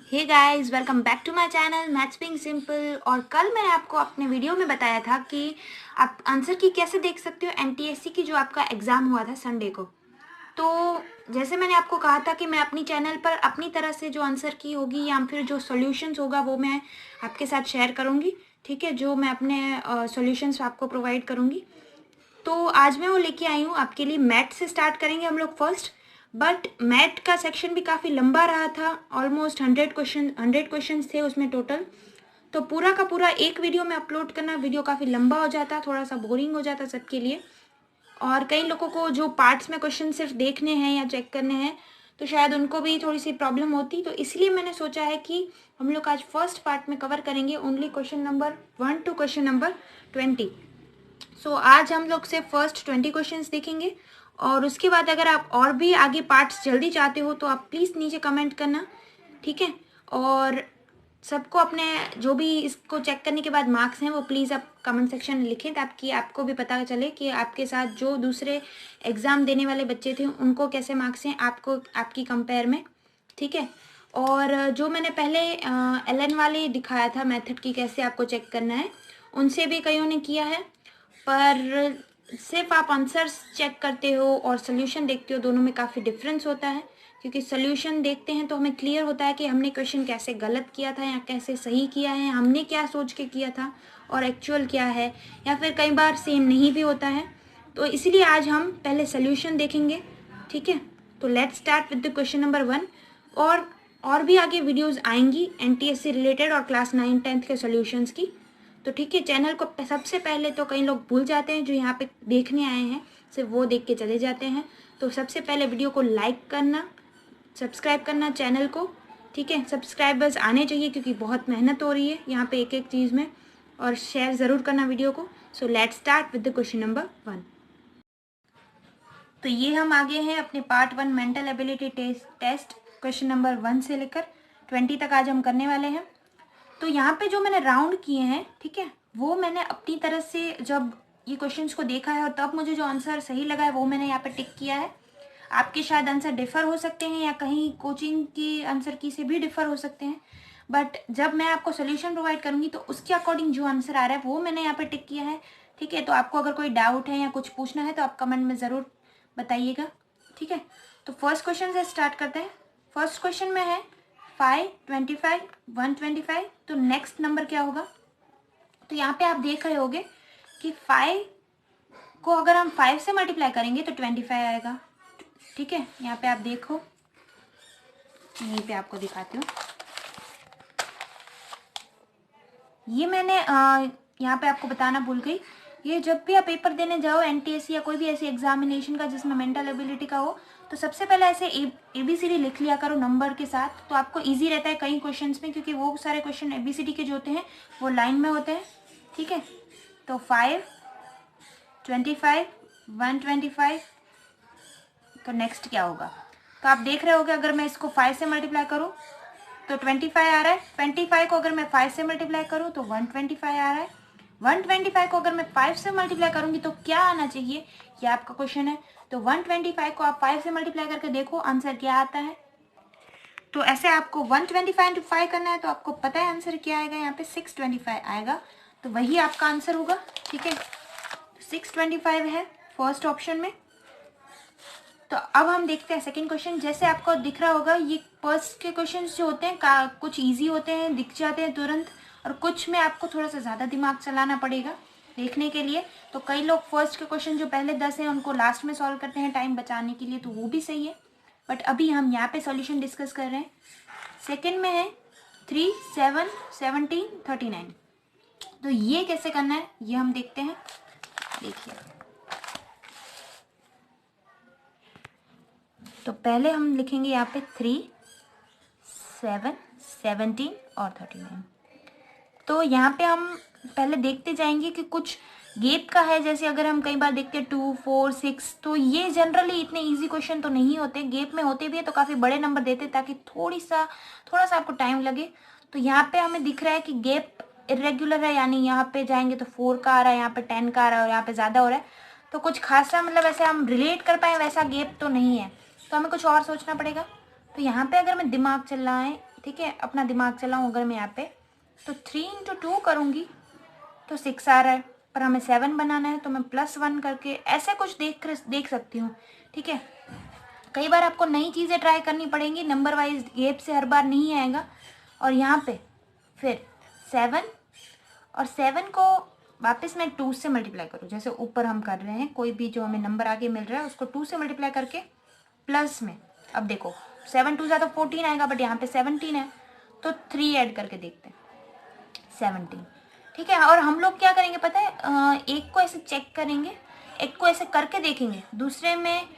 Hey guys, welcome back to my channel maths being simple. और कल मैंने आपको अपने वीडियो में बताया था कि आप आंसर की कैसे देख सकते हो एनटीएससी की, जो आपका एग्ज़ाम हुआ था संडे को। तो जैसे मैंने आपको कहा था कि मैं अपनी चैनल पर अपनी तरह से जो आंसर की होगी या फिर जो सॉल्यूशंस होगा वो मैं आपके साथ शेयर करूँगी। ठीक है, जो मैं अपने सॉल्यूशंस आपको प्रोवाइड करूँगी। तो आज मैं वो लेके आई हूँ आपके लिए। मैथ से स्टार्ट करेंगे हम लोग फर्स्ट। बट मैथ का सेक्शन भी काफ़ी लंबा रहा था, ऑलमोस्ट 100 क्वेश्चन थे उसमें टोटल। तो पूरा का पूरा एक वीडियो में अपलोड करना, वीडियो काफ़ी लंबा हो जाता, थोड़ा सा बोरिंग हो जाता सबके लिए। और कई लोगों को जो पार्ट्स में क्वेश्चन सिर्फ देखने हैं या चेक करने हैं, तो शायद उनको भी थोड़ी सी प्रॉब्लम होती। तो इसलिए मैंने सोचा है कि हम लोग आज फर्स्ट पार्ट में कवर करेंगे only question number 1 to question number 20। आज हम लोग से फर्स्ट 20 क्वेश्चंस देखेंगे। और उसके बाद अगर आप और भी आगे पार्ट्स जल्दी चाहते हो तो आप प्लीज़ नीचे कमेंट करना, ठीक है। और सबको अपने जो भी इसको चेक करने के बाद मार्क्स हैं वो प्लीज़ आप कमेंट सेक्शन में लिखें, ताकि आपको भी पता चले कि आपके साथ जो दूसरे एग्ज़ाम देने वाले बच्चे थे उनको कैसे मार्क्स हैं, आपको आपकी कंपेयर में, ठीक है। और जो मैंने पहले एलन वाले दिखाया था मेथड की कैसे आपको चेक करना है, उनसे भी कईयों ने किया है। पर सिर्फ आप आंसर्स चेक करते हो और सोल्यूशन देखते हो, दोनों में काफ़ी डिफरेंस होता है। क्योंकि सोल्यूशन देखते हैं तो हमें क्लियर होता है कि हमने क्वेश्चन कैसे गलत किया था या कैसे सही किया है, हमने क्या सोच के किया था और एक्चुअल क्या है, या फिर कई बार सेम नहीं भी होता है। तो इसलिए आज हम पहले सोल्यूशन देखेंगे, ठीक है। तो let's start with the question number 1। और भी आगे वीडियोस आएंगी एनटीएससी रिलेटेड और क्लास 9-10 के सॉल्यूशंस की। तो ठीक है, चैनल को सबसे पहले तो कई लोग भूल जाते हैं जो यहाँ पे देखने आए हैं, सिर्फ वो देख के चले जाते हैं। तो सबसे पहले वीडियो को लाइक करना, सब्सक्राइब करना चैनल को, ठीक है। सब्सक्राइबर्स आने चाहिए क्योंकि बहुत मेहनत हो रही है यहाँ पे एक एक चीज़ में। और शेयर ज़रूर करना वीडियो को। So let's start with the question number 1। तो ये हम आगे हैं अपने part 1 mental ability test question number 1 से लेकर 20 तक आज हम करने वाले हैं। तो यहाँ पे जो मैंने राउंड किए हैं, ठीक है, वो मैंने अपनी तरह से जब ये क्वेश्चंस को देखा है और तब मुझे जो आंसर सही लगा है वो मैंने यहाँ पे टिक किया है। आपके शायद आंसर डिफर हो सकते हैं या कहीं कोचिंग की आंसर की से भी डिफर हो सकते हैं। बट जब मैं आपको सोल्यूशन प्रोवाइड करूंगी तो उसके अकॉर्डिंग जो आंसर आ रहा है वो मैंने यहाँ पे टिक किया है, ठीक है। तो आपको अगर कोई डाउट है या कुछ पूछना है तो आप कमेंट में ज़रूर बताइएगा, ठीक है। तो फर्स्ट क्वेश्चन से स्टार्ट करते हैं। फर्स्ट क्वेश्चन में है 5, 25, 125। तो नेक्स्ट नंबर क्या होगा? तो यहाँ पे आप देख रहे होगे कि 5 को अगर हम 5 से मल्टीप्लाई करेंगे तो 25 आएगा, ठीक है। यहाँ पे आप देखो, यहीं पे आपको दिखाती हूँ। ये मैंने यहाँ पे आपको बताना भूल गई, ये जब भी आप पेपर देने जाओ एनटीएससी या कोई भी ऐसी एग्जामिनेशन का जिसमें मेंटल एबिलिटी का हो, तो सबसे पहले ऐसे एबीसीडी लिख लिया करो नंबर के साथ। तो आपको इजी रहता है कई क्वेश्चंस में, क्योंकि वो सारे क्वेश्चन एबीसीडी के जो होते हैं वो लाइन में होते हैं, ठीक है। तो 5, 25, 125। तो नेक्स्ट क्या होगा? तो आप देख रहे होगे अगर मैं इसको 5 से मल्टीप्लाई करूँ तो 25 आ रहा है। 25 को अगर मैं 5 से मल्टीप्लाई करूँ तो 125 आ रहा है। 125 को अगर मैं 5 से मल्टीप्लाई करूंगी तो क्या आना चाहिए, ये आपका क्वेश्चन है। तो 125 को आप 5 से मल्टीप्लाई करके देखो आंसर क्या आता है। तो ऐसे आपको 125 इंटू 5 करना है, तो आपको पता है आंसर क्या आएगा, यहाँ पे 625 आएगा। तो वही आपका आंसर होगा, ठीक है। 625 है फर्स्ट ऑप्शन में। तो अब हम देखते हैं सेकंड क्वेश्चन। जैसे आपको दिख रहा होगा ये फर्स्ट के क्वेश्चन जो होते हैं कुछ इजी होते हैं, दिख जाते हैं तुरंत, और कुछ में आपको थोड़ा सा ज़्यादा दिमाग चलाना पड़ेगा देखने के लिए। तो कई लोग फर्स्ट के क्वेश्चन जो पहले 10 हैं उनको लास्ट में सॉल्व करते हैं टाइम बचाने के लिए, तो वो भी सही है। बट अभी हम यहाँ पे सॉल्यूशन डिस्कस कर रहे हैं। सेकेंड में है 3, 7, 17, 39। तो ये कैसे करना है ये हम देखते हैं। देखिए, तो पहले हम लिखेंगे यहाँ पे 3, 7, 17 और 39। तो यहाँ पे हम पहले देखते जाएंगे कि कुछ गैप का है। जैसे अगर हम कई बार देखते हैं 2, 4, 6, तो ये जनरली इतने इजी क्वेश्चन तो नहीं होते, गैप में होते भी है तो काफ़ी बड़े नंबर देते ताकि थोड़ा सा आपको टाइम लगे। तो यहाँ पे हमें दिख रहा है कि गैप इरेगुलर है, यानी यहाँ पे जाएंगे तो 4 का आ रहा है, यहाँ पे 10 का आ रहा है और यहाँ पे ज़्यादा हो रहा है। तो कुछ खासा मतलब ऐसे हम रिलेट कर पाए वैसा गैप तो नहीं है, तो हमें कुछ और सोचना पड़ेगा। तो यहाँ पे अगर मैं दिमाग चल रहा है, ठीक है, अपना दिमाग चलाऊँ अगर मैं यहाँ पे, तो 3 इंटू 2 करूँगी तो 6 आ रहा है, पर हमें 7 बनाना है तो मैं +1 करके ऐसे कुछ देख सकती हूँ। ठीक है, कई बार आपको नई चीज़ें ट्राई करनी पड़ेंगी, नंबर वाइज गैप से हर बार नहीं आएगा। और यहाँ पे फिर 7 और 7 को वापस मैं 2 से मल्टीप्लाई करूँ, जैसे ऊपर हम कर रहे हैं, कोई भी जो हमें नंबर आगे मिल रहा है उसको 2 से मल्टीप्लाई करके प्लस में, अब देखो 7 2 जा तो 14 आएगा, बट यहाँ पे 17 है तो 3 ऐड करके देखते हैं, 17। ठीक है, और हम लोग क्या करेंगे पता है, एक को ऐसे चेक करेंगे, एक को ऐसे करके देखेंगे, दूसरे में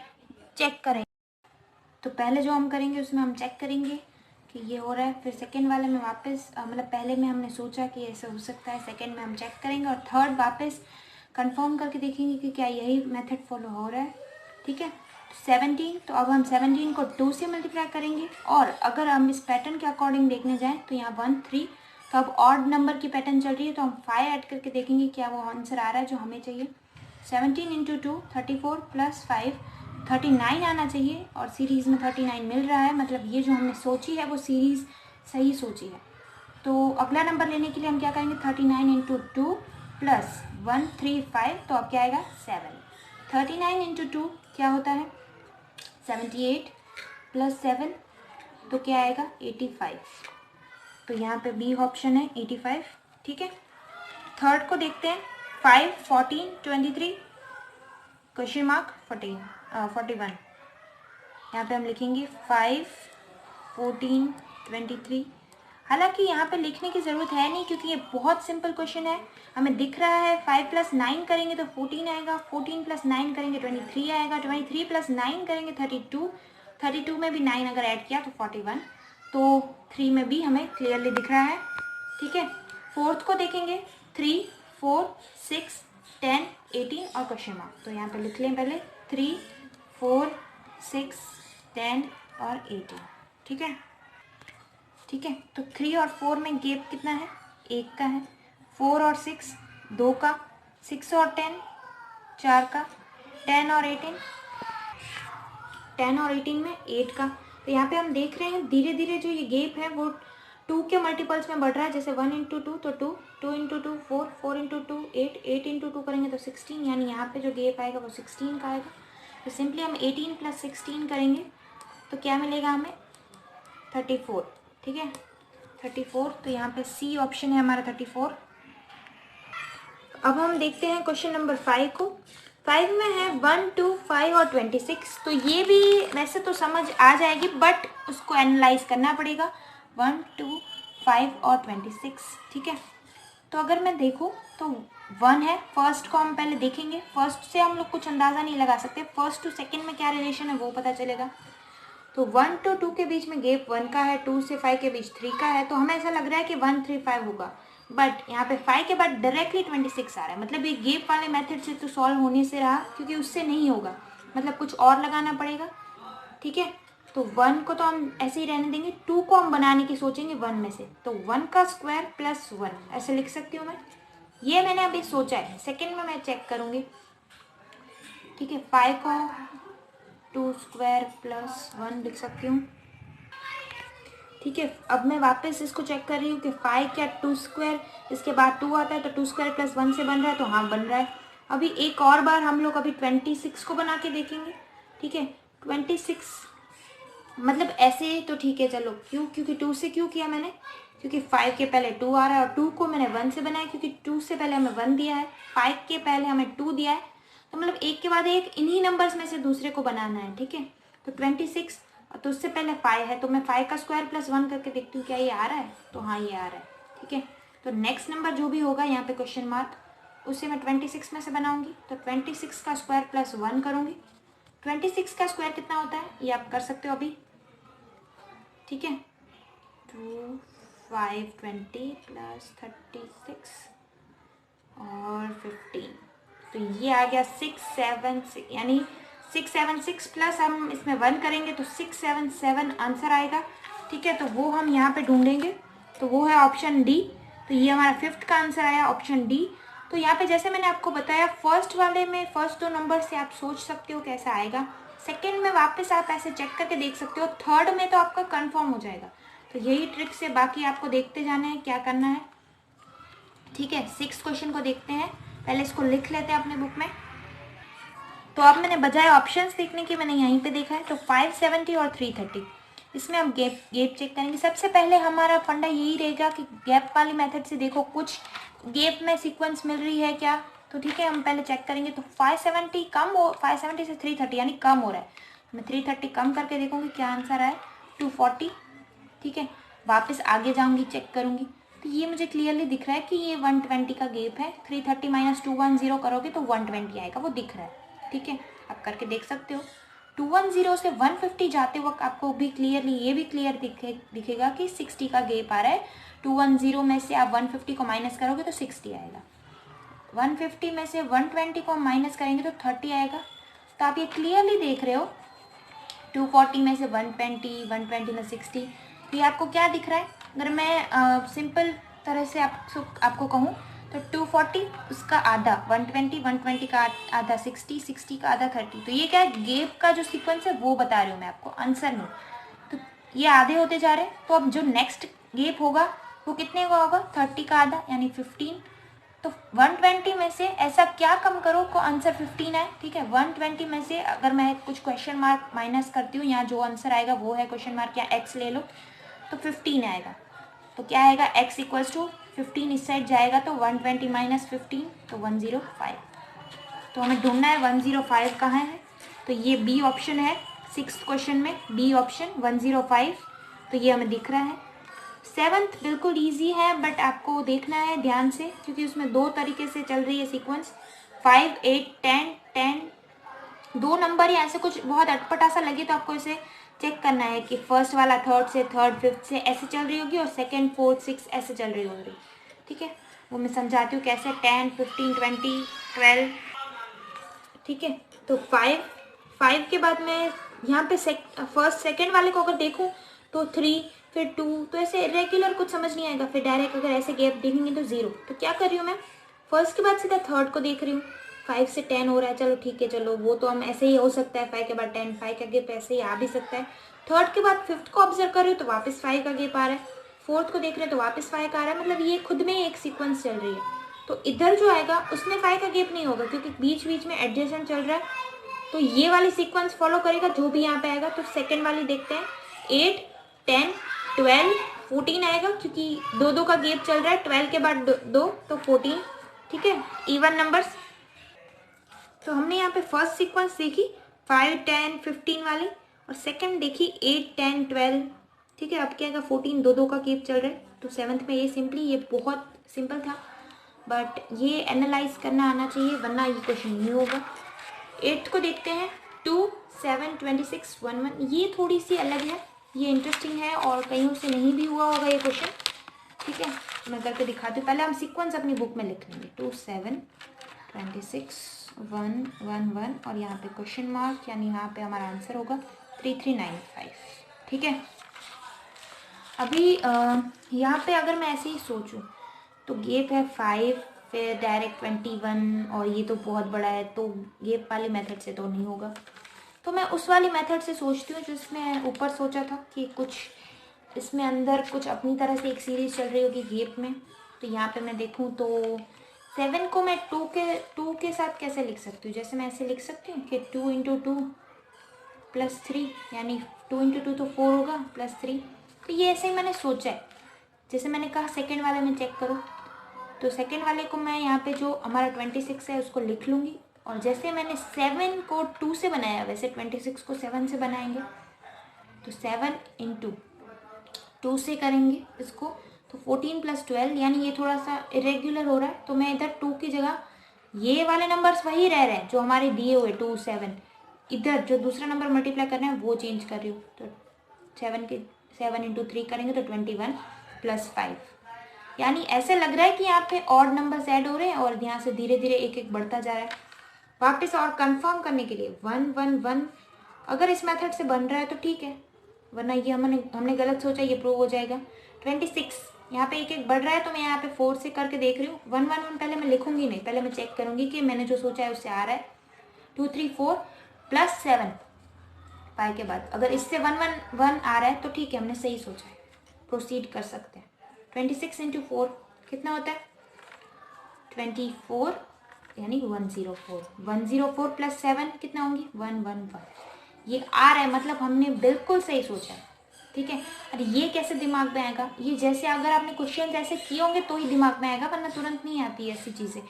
चेक करेंगे। तो पहले जो हम करेंगे उसमें हम चेक करेंगे कि ये हो रहा है, फिर सेकंड वाले में वापस मतलब पहले में हमने सोचा कि ऐसा हो सकता है, सेकंड में हम चेक करेंगे, और थर्ड वापस कंफर्म करके देखेंगे कि क्या यही मेथड फॉलो हो रहा है। ठीक है, 17, तो अब हम 17 को 2 से मल्टीप्लाई करेंगे, और अगर हम इस पैटर्न के अकॉर्डिंग देखने जाएँ तो यहाँ 1 3, तो अब ऑड नंबर की पैटर्न चल रही है तो हम 5 ऐड करके देखेंगे क्या वो आंसर आ रहा है जो हमें चाहिए। 17 इंटू 2 34 प्लस 5 39 आना चाहिए, और सीरीज़ में 39 मिल रहा है, मतलब ये जो हमने सोची है वो सीरीज़ सही सोची है। तो अगला नंबर लेने के लिए हम क्या करेंगे, 39 इंटू 2 प्लस 135, तो अब क्या आएगा 7। 39 इंटू 2 क्या होता है 78 प्लस 7, तो क्या आएगा 85, तो यहाँ पे बी ऑप्शन है 85। ठीक है, थर्ड को देखते हैं, 5 14 23 क्वेश्चन मार्क 41, यहाँ पे हम लिखेंगे 5 14 23। हालांकि यहाँ पे लिखने की ज़रूरत है नहीं क्योंकि ये बहुत सिंपल क्वेश्चन है, हमें दिख रहा है 5 + 9 करेंगे तो 14 आएगा, 14 + 9 करेंगे 23 आएगा, 23 + 9 करेंगे 32, 32 में भी 9 अगर ऐड किया तो 41, तो 3 में भी हमें क्लियरली दिख रहा है। ठीक है, फोर्थ को देखेंगे, 3 4 6 10 18 और क्वेश्चन मार्क, तो यहाँ पे लिख लें पहले 3 4 6 10 और 18। ठीक है, ठीक है, तो 3 और 4 में गैप कितना है, 1 का है, 4 और 6 2 का, 6 और 10 4 का, 10 और 18 10 और 18 में 8 का। तो यहाँ पे हम देख रहे हैं धीरे धीरे जो ये गैप है वो 2 के मल्टीपल्स में बढ़ रहा है, जैसे 1 इंटू 2 तो 2, 2 इंटू 2 4, 4 इंटू 2 8, 8 इंटू 2 करेंगे तो 16, यानी यहाँ पे जो गैप आएगा वो 16 का आएगा। तो सिंपली हम 18 + 16 करेंगे तो क्या मिलेगा हमें 34। ठीक है, 34, तो यहाँ पे सी ऑप्शन है हमारा 34। अब हम देखते हैं क्वेश्चन नंबर 5 को। 5 में है 1 2 5 और 26, तो ये भी वैसे तो समझ आ जाएगी बट उसको एनालाइज करना पड़ेगा। 1 2 5 और 26। ठीक है, तो अगर मैं देखूँ तो 1 है, फर्स्ट को हम पहले देखेंगे, फर्स्ट से हम लोग कुछ अंदाज़ा नहीं लगा सकते, फर्स्ट टू सेकेंड में क्या रिलेशन है वो पता चलेगा। तो 1 to 2 के बीच में गैप 1 का है, 2 से 5 के बीच 3 का है, तो हमें ऐसा लग रहा है कि 1 3 5 होगा, बट यहाँ पे 5 के बाद डायरेक्टली 26 आ रहा है, मतलब ये गैप वाले मेथड से तो सॉल्व होने से रहा, क्योंकि उससे नहीं होगा, मतलब कुछ और लगाना पड़ेगा। ठीक है, तो 1 को तो हम ऐसे ही रहने देंगे, 2 को हम बनाने की सोचेंगे 1 में से, तो 1 का स्क्वायर प्लस 1 ऐसे लिख सकती हूँ मैं, ये मैंने अभी सोचा है, सेकेंड में मैं चेक करूँगी। ठीक है, 5 को 2 स्क्वायर प्लस 1 लिख सकती हूँ। ठीक है, अब मैं वापस इसको चेक कर रही हूँ कि 5 क्या 2 स्क्वायर, इसके बाद 2 आता है तो 2 स्क्वायर प्लस 1 से बन रहा है, तो हाँ बन रहा है। अभी एक और बार हम लोग अभी 26 को बना के देखेंगे। ठीक है, 26 मतलब ऐसे तो ठीक है, चलो क्यों, क्योंकि 2 से क्यों किया मैंने, क्योंकि 5 के पहले 2 आ रहा है, और 2 को मैंने 1 से बनाया क्योंकि 2 से पहले हमें 1 दिया है, 5 के पहले हमें 2 दिया है, तो मतलब एक के बाद एक इन्हीं नंबर्स में से दूसरे को बनाना है। ठीक है, तो 26, तो उससे पहले 5 है, तो मैं 5 का स्क्वायर प्लस 1 करके देखती हूँ क्या ये आ रहा है, तो हाँ ये आ रहा है। ठीक है, तो नेक्स्ट नंबर जो भी होगा यहाँ पे क्वेश्चन मार्क, उसे मैं 26 में से बनाऊंगी, तो 26 का स्क्वायर प्लस 1 करूँगी। 26 का स्क्वायर कितना होता है ये आप कर सकते हो अभी। ठीक है, 2 5 20 प्लस 36 और 15, तो ये आ गया 676, यानी 676 प्लस हम इसमें 1 करेंगे तो 677 आंसर आएगा। ठीक है, तो वो हम यहाँ पे ढूंढेंगे, तो वो है ऑप्शन डी, तो ये हमारा 5th का आंसर आया ऑप्शन डी। तो यहाँ पे जैसे मैंने आपको बताया फर्स्ट वाले में फर्स्ट 2 नंबर से आप सोच सकते हो कैसा आएगा, सेकेंड में वापस आप ऐसे चेक करके देख सकते हो, थर्ड में तो आपका कंफर्म हो जाएगा, तो यही ट्रिक से बाकी आपको देखते जाना है क्या करना है, ठीक है। 6 क्वेश्चन को देखते हैं, पहले इसको लिख लेते हैं अपने बुक में। तो अब मैंने बजाय ऑप्शंस देखने की मैंने यहीं पे देखा है, तो 570 और 330 इसमें हम गैप चेक करेंगे। सबसे पहले हमारा फंडा यही रहेगा कि गैप वाली मेथड से देखो कुछ गैप में सीक्वेंस मिल रही है क्या, तो ठीक है हम पहले चेक करेंगे। तो 570 कम हो, 570 से 330 यानी कम हो रहा है, मैं 330 कम करके देखूंगी क्या आंसर आए, 240, ठीक है। वापस आगे जाऊंगी चेक करूंगी, तो ये मुझे क्लियरली दिख रहा है कि ये 120 का गैप है। 330 माइनस 210 करोगे तो 120 आएगा, वो दिख रहा है, ठीक है। आप करके देख सकते हो। 210 से 150 जाते वक्त आपको भी क्लियरली ये भी क्लियर दिखेगा कि 60 का गैप आ रहा है। 210 में से आप 150 को माइनस करोगे तो 60 आएगा, 150 में से 120 को माइनस करेंगे तो 30 आएगा। तो आप ये क्लियरली देख रहे हो 240 में से 120, 120 में 60, ये आपको क्या दिख रहा है। अगर मैं सिंपल तरह से आपको कहूँ तो 240 उसका आधा 120, 120 का आधा 60, 60 का आधा 30। तो ये क्या है, गैप का जो सीक्वेंस है वो बता रही हूँ मैं आपको आंसर में। तो ये आधे होते जा रहे हैं, तो अब जो नेक्स्ट गैप होगा वो कितने का होगा, 30 का आधा यानी 15। तो 120 में से ऐसा क्या कम करो को आंसर 15 है, ठीक है। 120 में से अगर मैं कुछ क्वेश्चन मार्क माइनस करती हूँ, यहाँ जो आंसर आएगा वो है क्वेश्चन मार्क या एक्स ले लो, तो 15 आएगा। तो क्या आएगा, x इक्वल्स टू 15 इस साइड जाएगा तो 120 माइनस 15 तो 105। तो हमें ढूंढना है 105 कहाँ है, तो ये बी ऑप्शन है 6th क्वेश्चन में, बी ऑप्शन 105, तो ये हमें दिख रहा है। 7th बिल्कुल इजी है बट आपको देखना है ध्यान से, क्योंकि उसमें 2 तरीके से चल रही है सीक्वेंस, 5, 8, 10, 10, 2 नंबर या ऐसे कुछ बहुत अटपटा सा लगे तो आपको इसे चेक करना है कि फर्स्ट वाला थर्ड से, थर्ड फिफ्थ से ऐसे चल रही होगी और सेकंड फोर्थ सिक्स ऐसे चल रही होगी, ठीक है। वो मैं समझाती हूँ कैसे, 10, 15, 20, 12, ठीक है। तो 5 के बाद मैं यहाँ पे फर्स्ट सेकंड वाले को अगर देखूँ तो 3, फिर 2, तो ऐसे रेगुलर कुछ समझ नहीं आएगा। फिर डायरेक्ट अगर ऐसे गैप देखेंगे तो 0। तो क्या कर रही हूँ मैं, फर्स्ट के बाद सीधा थर्ड को देख रही हूँ। 5 से 10 हो रहा है, चलो ठीक है, चलो वो तो हम ऐसे ही हो सकता है, 5 के बाद 10, 5 का गैप ऐसे ही आ भी सकता है। थर्ड के बाद फिफ्थ को ऑब्जर्व कर रही हूँ तो वापस 5 का गैप आ रहा है, फोर्थ को देख रहे हैं तो वापस 5 का आ रहा है, मतलब ये खुद में एक सीक्वेंस चल रही है। तो इधर जो आएगा उसमें 5 का गैप नहीं होगा क्योंकि बीच बीच में एडजेसेंट चल रहा है, तो ये वाली सीक्वेंस फॉलो करेगा जो भी यहाँ पे आएगा। तो सेकेंड वाली देखते हैं, 8, 10, 12, 14 आएगा क्योंकि 2-2 का गैप चल रहा है, 12 के बाद 2 तो 14, ठीक है, इवन नंबर्स। तो हमने यहाँ पे फर्स्ट सीक्वेंस देखी 5, 10, 15 वाली, और सेकंड देखी 8, 10, 12, ठीक है। अब क्या आएगा 14, 2-2 का गैप चल रहा है, तो 7th में ये सिंपली, ये बहुत सिंपल था बट ये एनालाइज करना आना चाहिए वरना ये क्वेश्चन नहीं होगा। 8th को देखते हैं, 2, 7, 26, 11, ये थोड़ी सी अलग है, ये इंटरेस्टिंग है और कहीं से नहीं भी हुआ होगा ये क्वेश्चन, ठीक है। मैं करके दिखाती हूँ, पहले हम सीक्वेंस अपनी बुक में लिख लेंगे, 2, 7, 26, 1, 1, 1 और यहाँ पे क्वेश्चन मार्क, यानी यहाँ पे हमारा आंसर होगा 3395, ठीक है। अभी यहाँ पे अगर मैं ऐसे ही सोचूं तो गैप है 5, फिर डायरेक्ट 21 और ये तो बहुत बड़ा है, तो गैप वाली मेथड से तो नहीं होगा। तो मैं उस वाली मेथड से सोचती हूँ जिसमें ऊपर सोचा था कि कुछ इसमें अंदर कुछ अपनी तरह से एक सीरीज चल रही होगी गैप में। तो यहाँ पे मैं देखूँ तो 7 को मैं 2 के साथ कैसे लिख सकती हूँ, जैसे मैं ऐसे लिख सकती हूँ कि 2 इंटू 2 प्लस 3, यानी 2 इंटू 2 तो 4 होगा प्लस 3। तो ये ऐसे ही मैंने सोचा है, जैसे मैंने कहा सेकेंड वाले में चेक करो, तो सेकेंड वाले को मैं यहाँ पे जो हमारा 26 है उसको लिख लूँगी, और जैसे मैंने 7 को 2 से बनाया वैसे 26 को 7 से बनाएंगे। तो 7 इंटू 2 से करेंगे इसको, तो 14 प्लस 12, यानी ये थोड़ा सा इरेग्युलर हो रहा है, तो मैं इधर 2 की जगह ये वाले नंबर्स वही रह रहे हैं जो हमारे दिए हुए 2, 7, इधर जो दूसरा नंबर मल्टीप्लाई करना है वो चेंज कर रही हूँ। तो 7 इंटू 3 करेंगे तो 21 प्लस 5, यानी ऐसे लग रहा है कि यहाँ पे ऑड नंबर्स ऐड हो रहे हैं और यहाँ से धीरे धीरे एक एक बढ़ता जा रहा है। वापस और कंफर्म करने के लिए 1, 1, 1 अगर इस मेथड से बन रहा है तो ठीक है, वरना ये हमने गलत सोचा, ये प्रूव हो जाएगा। 26 यहाँ पे एक एक बढ़ रहा है, तो मैं यहाँ पे 4 से करके देख रही हूँ। 1, 1, 1 पहले मैं लिखूंगी नहीं, पहले मैं चेक करूंगी कि मैंने जो सोचा है उससे आ रहा है। 2, 3, 4 प्लस 7 5 के बाद अगर इससे 1, 1, 1 आ रहा है तो ठीक है, हमने सही सोचा है। प्रोसीड कर सकते हैं। 26 इंटू 4 कितना होता है? 24 यानी 104। 104 प्लस 7 कितना होंगी? 111। ये आ रहा है, मतलब हमने बिल्कुल सही सोचा है, ठीक है। अरे ये कैसे दिमाग में आएगा? ये जैसे अगर आपने क्वेश्चन ऐसे किए होंगे तो ही दिमाग में आएगा, वरना तुरंत नहीं आती है ऐसी चीज़ें।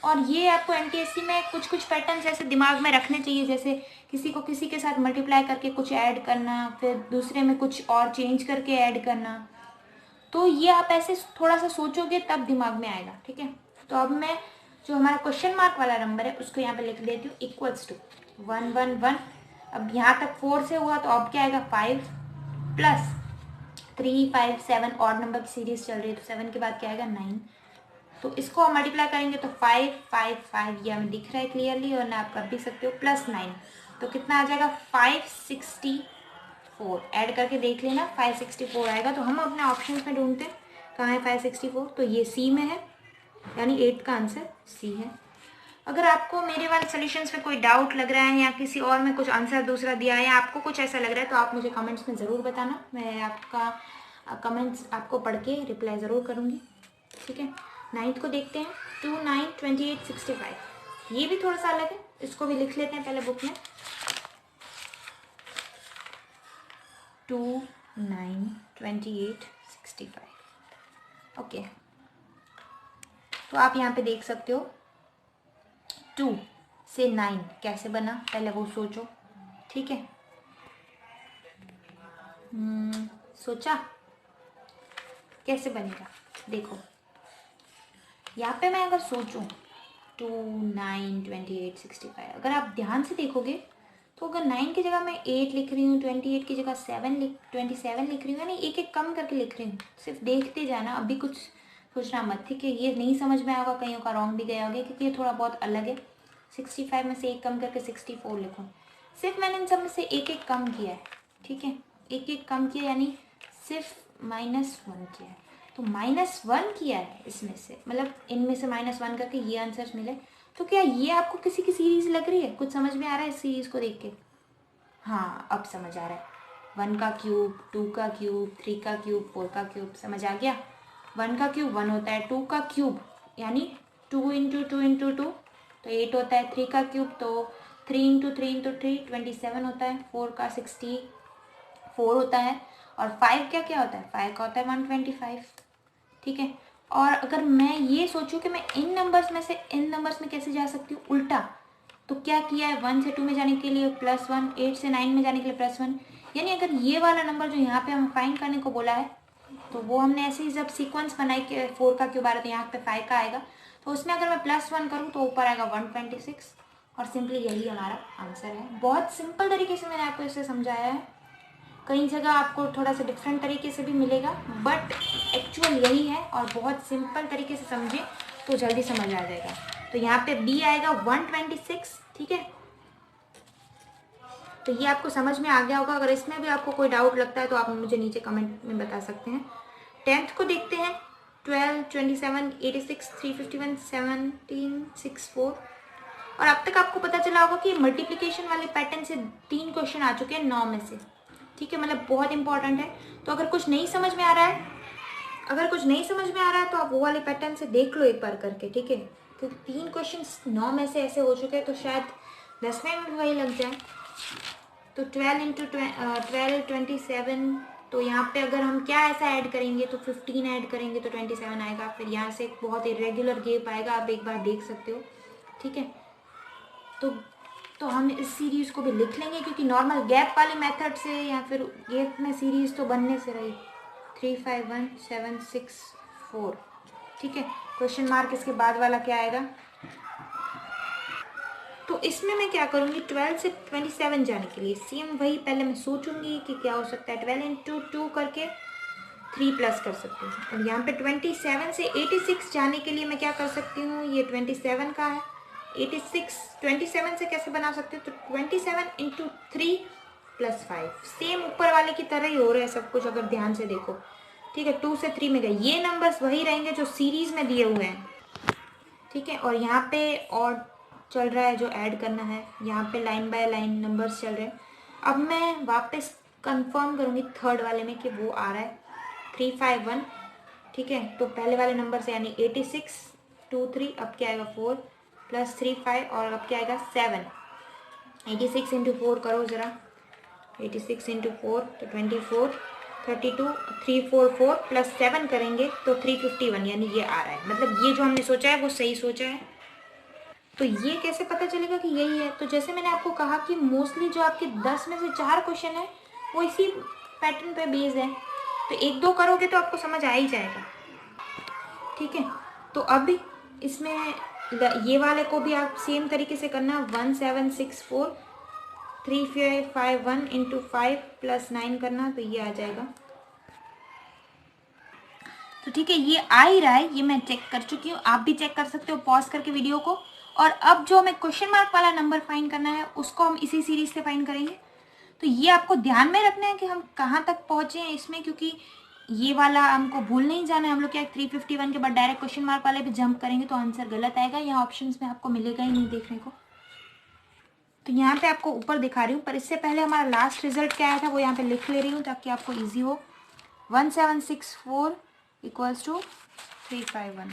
और ये आपको एनटीएससी में कुछ कुछ पैटर्न्स ऐसे दिमाग में रखने चाहिए, जैसे किसी को किसी के साथ मल्टीप्लाई करके कुछ ऐड करना, फिर दूसरे में कुछ और चेंज करके ऐड करना। तो ये आप ऐसे थोड़ा सा सोचोगे तब दिमाग में आएगा, ठीक है। तो अब मैं जो हमारा क्वेश्चन मार्क वाला नंबर है उसको यहाँ पे लिख देती हूँ, इक्वल्स टू 111। अब यहाँ तक 4 से हुआ तो अब क्या आएगा? 5 प्लस 3 5 7 ऑड नंबर की सीरीज चल रही है, तो 7 के बाद क्या आएगा? 9। तो इसको हम मल्टीप्लाई करेंगे तो 5 5 5 ये हमें दिख रहा है क्लियरली, और ना आप कर भी सकते हो, प्लस 9 तो कितना आ जाएगा? 564। ऐड करके देख लेना, 564 आएगा। तो हम अपने ऑप्शंस में ढूंढते हैं कहाँ है 564, तो ये सी में है, यानी 8 का आंसर सी है। अगर आपको मेरे वाले सॉल्यूशंस में कोई डाउट लग रहा है या किसी और में कुछ आंसर दूसरा दिया है या आपको कुछ ऐसा लग रहा है तो आप मुझे कमेंट्स में ज़रूर बताना, मैं आपका कमेंट्स आपको पढ़ के रिप्लाई ज़रूर करूँगी, ठीक है। 9th को देखते हैं, 2 9 28 65। ये भी थोड़ा सा अलग है, इसको भी लिख लेते हैं पहले बुक में। 2 9 28 65। ओके, तो आप यहाँ पे देख सकते हो 2 से 9 कैसे बना, पहले वो सोचो, ठीक है। सोचा कैसे बनेगा? देखो यहाँ पे मैं अगर सोचूं 2 9 28 65, अगर आप ध्यान से देखोगे तो अगर 9 की जगह मैं 8 लिख रही हूँ, 28 की जगह 27 लिख रही हूँ, यानी एक एक कम करके लिख रही हूँ। सिर्फ देखते जाना, अभी कुछ सोचना मत, ठीक है। ये नहीं समझ में आएगा, कईयों का रॉन्ग भी गया होगा क्योंकि ये थोड़ा बहुत अलग है। 65 में से एक कम करके 64 लिखूँ, सिर्फ मैंने इन सब में से एक एक कम किया है, ठीक है। एक एक कम किया यानी सिर्फ -1 किया है, तो -1 किया है इसमें से, मतलब इनमें से -1 करके ये आंसर्स मिले। तो क्या ये आपको किसी की सीरीज लग रही है? कुछ समझ में आ रहा है इस सीरीज को देख के? हाँ, अब समझ आ रहा है। 1 का क्यूब, 2 का क्यूब, 3 का क्यूब, 4 का क्यूब, समझ आ गया। 1 का क्यूब 1 होता है, 2 का क्यूब यानी 2 इंटू 2 इंटू 2 तो 8 होता है, 3 का क्यूब तो 3 इंटू 3 इंटू 3 27 होता है, 4 का 64 होता है, और 5 क्या क्या होता है? 5 का होता है 125, ठीक है। और अगर मैं ये सोचूं कि मैं इन नंबर्स में से इन नंबर्स में कैसे जा सकती हूँ उल्टा, तो क्या किया है? 1 से 2 में जाने के लिए +1, 8 से 9 में जाने के लिए +1, यानी अगर ये वाला नंबर जो यहाँ पे हमें फाइंड करने को बोला है तो वो हमने ऐसे ही जब सीक्वेंस बनाई कि 4 का क्यूब आ रहा है तो यहाँ पे 5 का आएगा, तो उसमें अगर मैं +1 करूँ तो ऊपर आएगा 126, और सिंपली यही हमारा आंसर है। बहुत सिंपल तरीके से मैंने आपको इसे समझाया है, कई जगह आपको थोड़ा सा डिफरेंट तरीके से भी मिलेगा, बट एक्चुअल यही है, और बहुत सिंपल तरीके से समझे तो जल्दी समझ आ जाएगा। तो यहाँ पे बी आएगा 126, ठीक है। तो ये आपको समझ में आ गया होगा। अगर इसमें भी आपको कोई डाउट लगता है तो आप मुझे नीचे कमेंट में बता सकते हैं। 10th को देखते हैं, 12 27 86 351 17 64। और अब तक आपको पता चला होगा कि मल्टीप्लिकेशन वाले पैटर्न से 3 क्वेश्चन आ चुके हैं 9 में से, ठीक है, मतलब बहुत इंपॉर्टेंट है। तो अगर कुछ नहीं समझ में आ रहा है, तो आप वो वाले पैटर्न से देख लो एक बार करके, ठीक है, क्योंकि 3 क्वेश्चन 9 में से ऐसे हो चुके हैं तो शायद 10वें में वही लग जाए। तो 12 इंटू 12 27, तो यहाँ पे अगर हम क्या ऐसा ऐड करेंगे तो 15 ऐड करेंगे तो 27 आएगा। फिर यहाँ से एक बहुत इरेगुलर गैप आएगा, आप एक बार देख सकते हो, ठीक है। तो हम इस सीरीज़ को भी लिख लेंगे, क्योंकि नॉर्मल गैप वाले मेथड से या फिर गैप में सीरीज़ तो बनने से रही। 3 5 1 7 6 4, ठीक है। क्वेश्चन मार्क इसके बाद वाला क्या आएगा? तो इसमें मैं क्या करूँगी, 12 से 27 जाने के लिए सेम वही पहले मैं सोचूंगी कि क्या हो सकता है। 12 इंटू 2 करके 3 प्लस कर सकती हूँ, और यहाँ पे 27 से 86 जाने के लिए मैं क्या कर सकती हूँ, ये 27 का है, 86 27 से कैसे बना सकती हूँ, तो 27 इंटू 3 + 5, सेम ऊपर वाले की तरह ही हो रहा है सब कुछ अगर ध्यान से देखो, ठीक है। 2 से 3 में गए, ये नंबर्स वही रहेंगे जो सीरीज में दिए हुए हैं, ठीक है। और यहाँ पे और चल रहा है जो ऐड करना है, यहाँ पे लाइन बाय लाइन नंबर्स चल रहे हैं। अब मैं वापस कंफर्म करूँगी थर्ड वाले में कि वो आ रहा है, 351, ठीक है। तो पहले वाले नंबर से यानी 86 2 3, अब क्या आएगा 4 प्लस 3 5 और अब क्या आएगा 7। 86 इंटू 4 करो ज़रा, 86 इंटू 4 तो 24 32 344 प्लस 7 करेंगे तो 351, यानी ये आ रहा है। मतलब ये जो हमने सोचा है वो सही सोचा है। तो ये कैसे पता चलेगा कि यही है? तो जैसे मैंने आपको कहा कि मोस्टली जो आपके 10 में से 4 क्वेश्चन है वो इसी पैटर्न पे बेस्ड है। तो 1-2 करोगे तो आपको समझ आ ही जाएगा, ठीक है। तो अब इसमें ये वाले को भी आप सेम तरीके से करना, 1764 3551 इंटू 5 प्लस 9 करना, तो ये आ जाएगा। तो ठीक है, ये आ ही रहा है, ये मैं चेक कर चुकी हूँ, आप भी चेक कर सकते हो पॉज करके वीडियो को। और अब जो हमें क्वेश्चन मार्क वाला नंबर फाइंड करना है उसको हम इसी सीरीज से फाइंड करेंगे। तो ये आपको ध्यान में रखना है कि हम कहाँ तक पहुंचे हैं इसमें, क्योंकि ये वाला हमको भूल नहीं जाना है। हम लोग क्या 351 के बाद डायरेक्ट क्वेश्चन मार्क वाले पे जंप करेंगे तो आंसर गलत आएगा, यहाँ ऑप्शंस में आपको मिलेगा ही नहीं देखने को। तो यहाँ पे आपको ऊपर दिखा रही हूँ, पर इससे पहले हमारा लास्ट रिजल्ट क्या आया था वो यहाँ पे लिख ले रही हूँ ताकि आपको ईजी हो। 1764 equals to 351,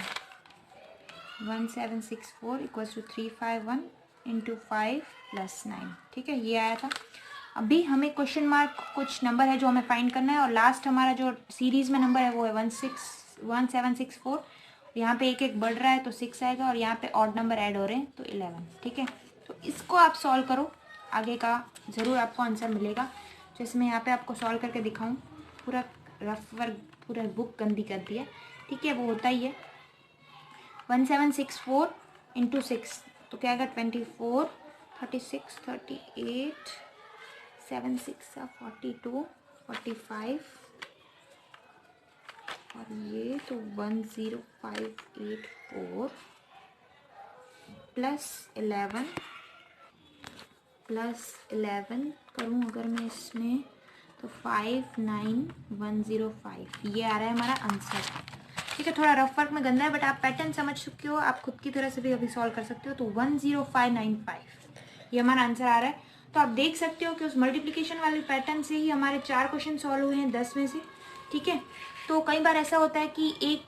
1764 equals to 351 into 5 plus 9, ठीक है, ये आया था। अभी हमें क्वेश्चन मार्क कुछ नंबर है जो हमें फाइंड करना है, और लास्ट हमारा जो सीरीज में नंबर है वो है 1764। यहाँ पे एक एक बढ़ रहा है तो 6 आएगा, और यहाँ पे ऑड नंबर ऐड हो रहे हैं तो 11, ठीक है। तो इसको आप सॉल्व करो, आगे का ज़रूर आपको आंसर मिलेगा। जैसे मैं यहाँ पे आपको सॉल्व करके दिखाऊँ, पूरा रफ वर्क, पूरा बुक गंदी कर दिया, ठीक है, वो होता ही है। 1764 इंटू 6 तो क्या आएगा 24 36 38 7 6 42 45, और ये तो 10584 प्लस 11 करूँ अगर मैं इसमें तो 59105, ये आ रहा है हमारा आंसर, ठीक है। थोड़ा रफ वर्क में गंदा है बट आप पैटर्न समझ चुके हो, आप खुद की तरह से भी अभी सॉल्व कर सकते हो। तो 10595 ये हमारा आंसर आ रहा है। तो आप देख सकते हो कि उस मल्टीप्लिकेशन वाले पैटर्न से ही हमारे 4 क्वेश्चन सॉल्व हुए हैं 10 में से, ठीक है। तो कई बार ऐसा होता है कि एक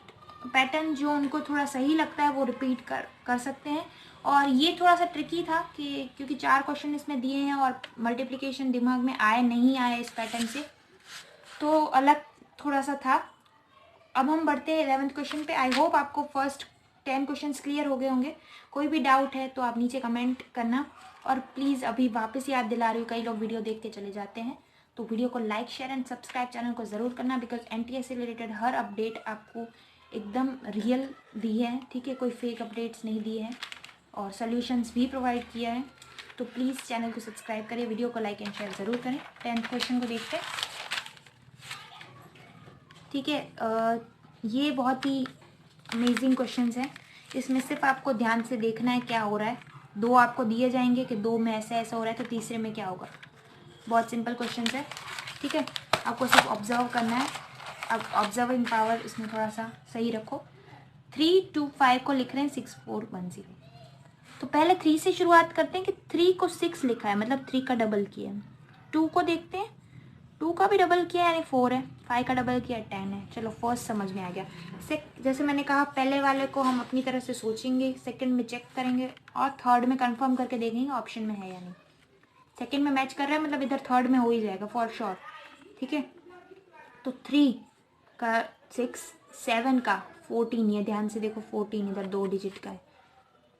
पैटर्न जो उनको थोड़ा सही लगता है वो रिपीट कर सकते हैं, और ये थोड़ा सा ट्रिकी था कि क्योंकि 4 क्वेश्चन इसमें दिए हैं और मल्टीप्लिकेशन दिमाग में आए नहीं आए इस पैटर्न से, तो अलग थोड़ा सा था। अब हम बढ़ते हैं 11th क्वेश्चन पे। आई होप आपको फर्स्ट 10 क्वेश्चंस क्लियर हो गए होंगे। कोई भी डाउट है तो आप नीचे कमेंट करना, और प्लीज़ अभी वापस याद दिला रही हूँ, कई लोग वीडियो देख के चले जाते हैं, तो वीडियो को like share and subscribe channel को ज़रूर करना, बिकॉज NTS से रिलेटेड हर अपडेट आपको एकदम रियल दी है, ठीक है, कोई फेक अपडेट्स नहीं दिए हैं, और सॉल्यूशंस भी प्रोवाइड किया है। तो प्लीज़ चैनल को सब्सक्राइब करें, वीडियो को लाइक एंड शेयर ज़रूर करें। 10th क्वेश्चन को देखते हैं, ठीक है। ये बहुत ही अमेजिंग क्वेश्चंस हैं। इसमें सिर्फ आपको ध्यान से देखना है क्या हो रहा है। 2 आपको दिए जाएंगे कि 2 में ऐसा ऐसा हो रहा है, तो तीसरे में क्या होगा। बहुत सिंपल क्वेश्चंस है, ठीक है। आपको सिर्फ ऑब्जर्व करना है। अब ऑब्जर्विंग पावर इसमें थोड़ा सा सही रखो। 325 को लिख रहे हैं 6410। तो पहले 3 से शुरुआत करते हैं कि 3 को 6 लिखा है, मतलब 3 का डबल किया है। 2 को देखते हैं, 2 का भी डबल किया यानी 4 है। 5 का डबल किया 10 है। चलो फर्स्ट समझ में आ गया। जैसे मैंने कहा पहले वाले को हम अपनी तरह से सोचेंगे, सेकंड में चेक करेंगे, और थर्ड में कंफर्म करके देखेंगे ऑप्शन में है या नहीं। सेकंड में मैच कर रहा है मतलब इधर थर्ड में हो ही जाएगा फॉर श्योर, ठीक है। तो 3 का 6, 7 का 14, ये ध्यान से देखो 14 इधर 2 डिजिट का है।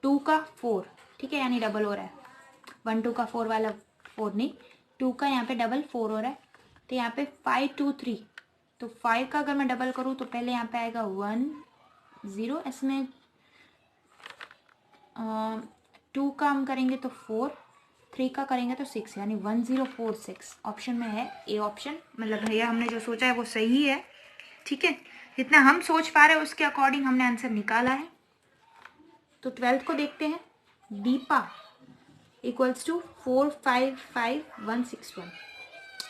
2 का 4, ठीक है, यानी डबल हो रहा है। 1 2 का 4 वाला 4 नहीं, 2 का यहाँ पे डबल 4 हो रहा है। तो यहाँ पे 5 2 3, तो 5 का अगर मैं डबल करूँ तो पहले यहाँ पे आएगा 1 0, इसमें 2 का हम करेंगे तो 4, 3 का करेंगे तो 6, यानी 1046 ऑप्शन में है ए ऑप्शन। मतलब भैया हमने जो सोचा है वो सही है, ठीक है। जितना हम सोच पा रहे हैं उसके अकॉर्डिंग हमने आंसर निकाला है। तो 12th को देखते हैं। Deepa equals to 455161।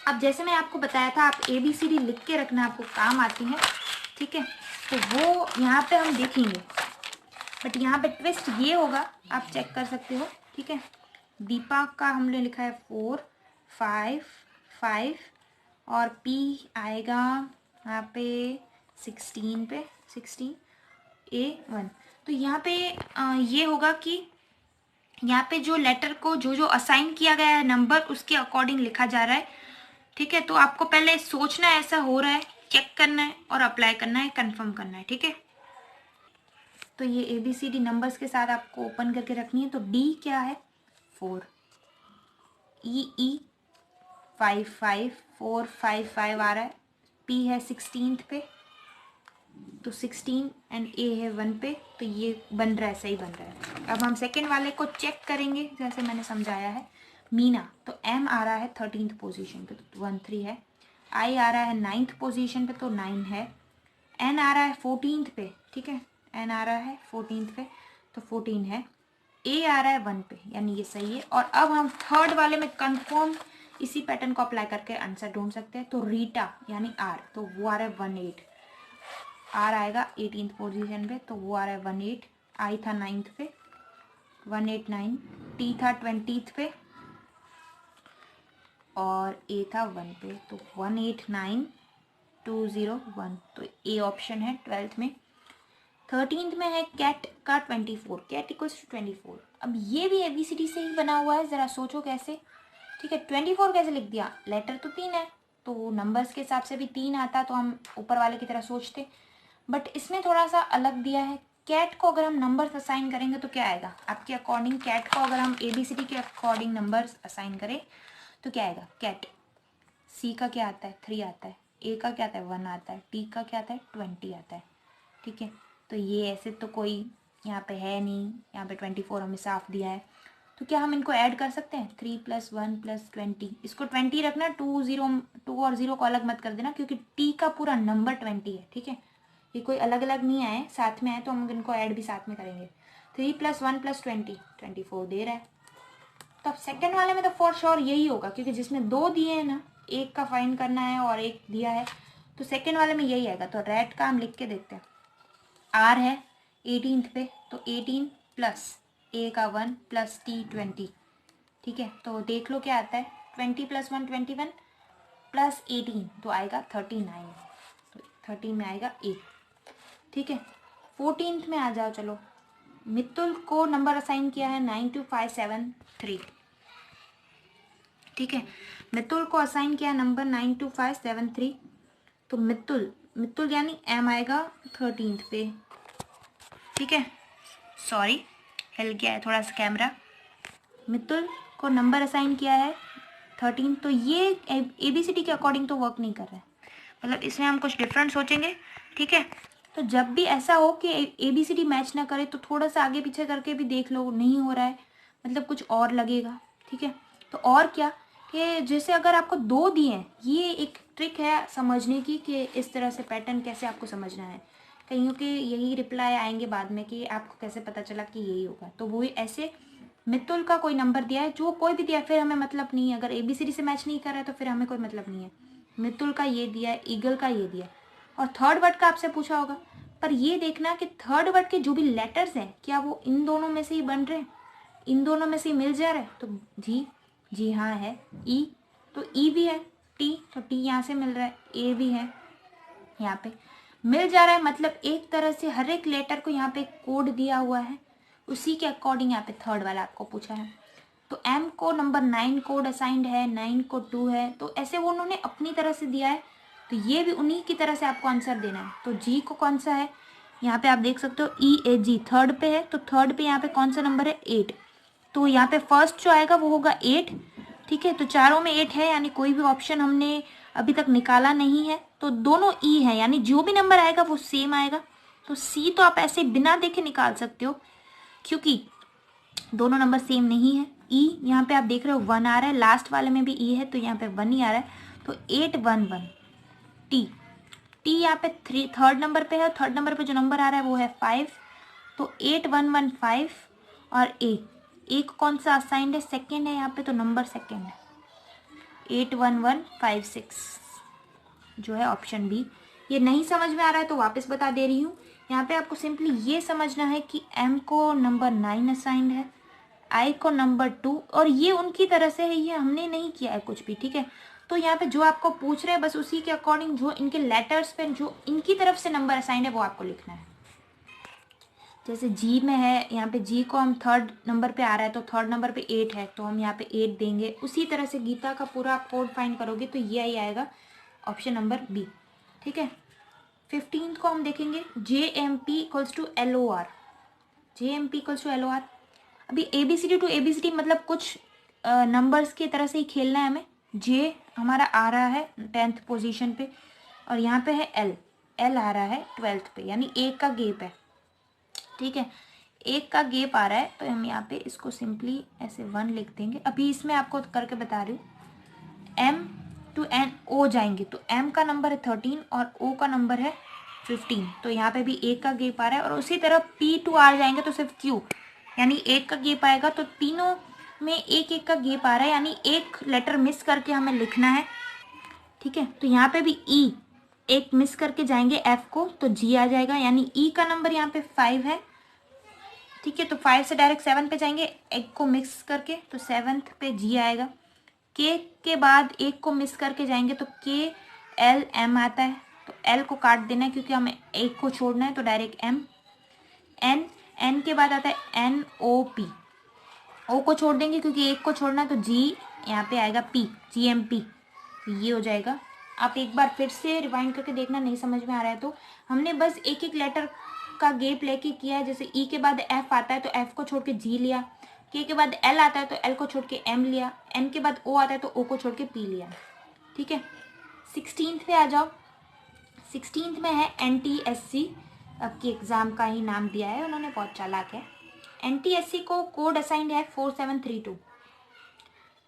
अब जैसे मैं आपको बताया था आप ABCD लिख के रखना, आपको काम आती है, ठीक है। तो वो यहाँ पे हम देखेंगे, बट यहाँ पे ट्विस्ट ये होगा, आप चेक कर सकते हो, ठीक है। दीपा का हमने लिखा है 4 5 5, और P आएगा यहाँ पे 16 पे 16A1। तो यहाँ पे ये होगा कि यहाँ पे जो लेटर को जो जो असाइन किया गया है नंबर उसके अकॉर्डिंग लिखा जा रहा है। ठीक है, तो आपको पहले सोचना है ऐसा हो रहा है, चेक करना है और अप्लाई करना है, कंफर्म करना है। ठीक है, तो ये ABCD नंबर्स के साथ आपको ओपन करके रखनी है। तो D क्या है 4, E 55455 आ रहा है, P है 16 पे, तो 16 एंड A है 1 पे, तो ये बन रहा है, सही बन रहा है। अब हम सेकेंड वाले को चेक करेंगे जैसे मैंने समझाया है। मीना, तो M आ रहा है 13th पोजीशन पे, तो 1 3 है। I आ रहा है 9th पोजीशन पे, तो 9 है। N आ रहा है 14th पे, ठीक है, N आ रहा है 14th पे, तो 14 है। A आ रहा है 1 पे, यानी ये सही है। और अब हम थर्ड वाले में कंफर्म इसी पैटर्न को अप्लाई करके आंसर ढूंढ सकते हैं। तो रीटा यानी R, तो वो आ रहा है 18, R आएगा 18th पोजीशन पे, तो वो आ रहा है 18। I था 9th पे 189, T था 20th पे और A था 1 पे, तो 189201, तो A ऑप्शन है 12th में। 13th में है कैट का 24, कैट इक्वल्स टू 24। अब ये भी ABCD से ही बना हुआ है, ज़रा सोचो कैसे। ठीक है, 24 कैसे लिख दिया, लेटर तो 3 है तो नंबर्स के हिसाब से भी 3 आता तो हम ऊपर वाले की तरह सोचते, बट इसमें थोड़ा सा अलग दिया है। कैट को अगर हम नंबर्स असाइन करेंगे तो क्या आएगा आपके अकॉर्डिंग, कैट को अगर हम ABCD के अकॉर्डिंग नंबर्स असाइन करें तो क्या आएगा। कैट C का क्या आता है 3 आता है, A का क्या आता है 1 आता है, T का क्या आता है 20 आता है। ठीक है, तो ये ऐसे तो कोई यहाँ पे है नहीं, यहाँ पे 24 हमें साफ दिया है, तो क्या हम इनको ऐड कर सकते हैं 3 + 1 + 20। इसको 20 रखना, 2 और 0 को अलग मत कर देना क्योंकि T का पूरा नंबर 20 है। ठीक है, ये कोई अलग अलग नहीं आए, साथ में आए तो हम इनको ऐड भी साथ में करेंगे। 3 + 1 + 20 24 दे रहा है। तो अब सेकेंड वाले में तो फॉर श्योर यही होगा क्योंकि जिसमें 2 दिए हैं ना, एक का फाइंड करना है और एक दिया है, तो सेकेंड वाले में यही आएगा। तो रेड का हम लिख के देखते हैं। R है 18th पे, तो 18 प्लस A का 1 प्लस T 20। ठीक है, तो देख लो क्या आता है, 20 + 1 21 प्लस 18 तो आएगा 39, तो 13 में आएगा A। ठीक है, 14th में आ जाओ। चलो, मित्तुल को नंबर असाइन किया है 92573। ठीक है, मित्तुल को असाइन किया नंबर 92573, तो मित्तुल यानी M आएगा 13th पे। ठीक है, सॉरी हिल गया है थोड़ा सा कैमरा। मित्तुल को नंबर असाइन किया है 13, तो ये ABCD के अकॉर्डिंग तो वर्क नहीं कर रहा है, मतलब इसमें हम कुछ डिफरेंट सोचेंगे। ठीक है, तो जब भी ऐसा हो कि ABCD मैच ना करे तो थोड़ा सा आगे पीछे करके भी देख लो, नहीं हो रहा है मतलब कुछ और लगेगा। ठीक है, तो और क्या कि जैसे अगर आपको 2 दिए हैं, ये एक ट्रिक है समझने की कि इस तरह से पैटर्न कैसे आपको समझना है। कईयों के यही रिप्लाई आएंगे बाद में कि आपको कैसे पता चला कि यही होगा, तो वो ऐसे मित्तुल का कोई नंबर दिया है, जो कोई भी दिया है फिर हमें मतलब नहीं है, अगर ABCD से मैच नहीं कर रहा है तो फिर हमें कोई मतलब नहीं है। मित्तुल का ये दिया है, ईगल का ये दिया है, और थर्ड वर्ड का आपसे पूछा होगा, पर ये देखना कि थर्ड वर्ड के जो भी लेटर्स हैं क्या वो इन दोनों में से ही बन रहे हैं, इन दोनों में से ही मिल जा रहा है। तो जी हाँ है। ई, तो ई भी है। टी, तो टी यहाँ से मिल रहा है। ए भी है, यहाँ पे मिल जा रहा है, मतलब एक तरह से हर एक लेटर को यहाँ पे कोड दिया हुआ है, उसी के अकॉर्डिंग यहाँ पे थर्ड वाला आपको पूछा है। तो M को नंबर 9 कोड असाइंड है, 9 को 2 है, तो ऐसे वो उन्होंने अपनी तरह से दिया है, तो ये भी उन्हीं की तरह से आपको आंसर देना है। तो जी को कौन सा है, यहाँ पे आप देख सकते हो EAG थर्ड पे है, तो थर्ड पे यहाँ पे कौन सा नंबर है 8, तो यहाँ पे फर्स्ट जो आएगा वो होगा 8। ठीक है, तो चारों में 8 है, यानी कोई भी ऑप्शन हमने अभी तक निकाला नहीं है, तो दोनों ई है, यानी जो भी नंबर आएगा वो सेम आएगा। तो सी तो आप ऐसे बिना देखे निकाल सकते हो क्योंकि दोनों नंबर सेम नहीं है। ई यहाँ पे आप देख रहे हो 1 आ रहा है, लास्ट वाले में भी ई है तो यहाँ पे 1 ही आ रहा है, तो 811। टी यहाँ पे थर्ड नंबर पे है, थर्ड नंबर पे जो नंबर आ रहा है वो है 5, तो 8115। और ए को कौन सा असाइंड है, सेकेंड है यहाँ पे, तो नंबर सेकेंड है 81156 जो है ऑप्शन बी। ये नहीं समझ में आ रहा है तो वापस बता दे रही हूँ, यहाँ पे आपको सिंपली ये समझना है कि M को नंबर 9 असाइंड है, आई को नंबर 2, और ये उनकी तरह से है, ये हमने नहीं किया है कुछ भी, ठीक है। तो यहाँ पे जो आपको पूछ रहे हैं बस उसी के अकॉर्डिंग जो इनके लेटर्स पे जो इनकी तरफ से नंबर असाइंड है वो आपको लिखना है। जैसे जी में है, यहाँ पे जी को हम 3rd नंबर पे आ रहा है तो 3rd नंबर पे 8 है तो हम यहाँ पे 8 देंगे। उसी तरह से गीता का पूरा आप कोड फाइंड करोगे तो ये ही आएगा, ऑप्शन नंबर बी, ठीक है। 15th को हम देखेंगे, JMP equals to LOR, JMP equals to LOR। अभी ABCD टू ABCD मतलब कुछ नंबर्स की तरह से ही खेलना है हमें। J हमारा आ रहा है 10th पोजीशन पे और यहाँ पे है L आ रहा है 12th पे, यानी 1 का गेप है, ठीक है। 1 का गेप आ रहा है तो हम यहाँ पे इसको सिंपली ऐसे 1 लिख देंगे। अभी इसमें आपको करके बता रही हूँ, M टू N O जाएंगे तो M का नंबर है 13 और O का नंबर है 15, तो यहाँ पे भी 1 का गेप आ रहा है। और उसी तरह P टू R जाएंगे तो सिर्फ Q, यानी 1 का गेप आएगा। तो तीनों में 1-1 का गेप आ रहा है, यानी एक लेटर मिस करके हमें लिखना है, ठीक है। तो यहाँ पे भी E एक मिस करके जाएंगे F को तो G आ जाएगा, यानी E का नंबर यहाँ पे 5 है, ठीक है। तो 5 से डायरेक्ट 7 पे जाएंगे, एक को मिक्स करके तो 7th पे G आएगा। K के बाद एक को मिस करके जाएंगे तो K L M आता है, तो L को काट देना है क्योंकि हमें एक को छोड़ना है तो डायरेक्ट M। N के बाद आता है N O P, O को छोड़ देंगे क्योंकि एक को छोड़ना है तो G यहाँ पे आएगा P, GMP, ये हो जाएगा। आप एक बार फिर से रिवाइंड करके देखना, नहीं समझ में आ रहा है तो हमने बस एक एक लेटर का गेप लेके किया है। जैसे E के बाद F आता है तो F को छोड़ के G लिया, K के बाद L आता है तो L को छोड़ के M लिया, N के बाद O आता है तो O को छोड़ के P लिया, ठीक है। 16th पे आ जाओ। 16th में है NTSC, अब की एग्ज़ाम का ही नाम दिया है उन्होंने, बहुत चालाक है। NTSC को कोड असाइंड है 4732।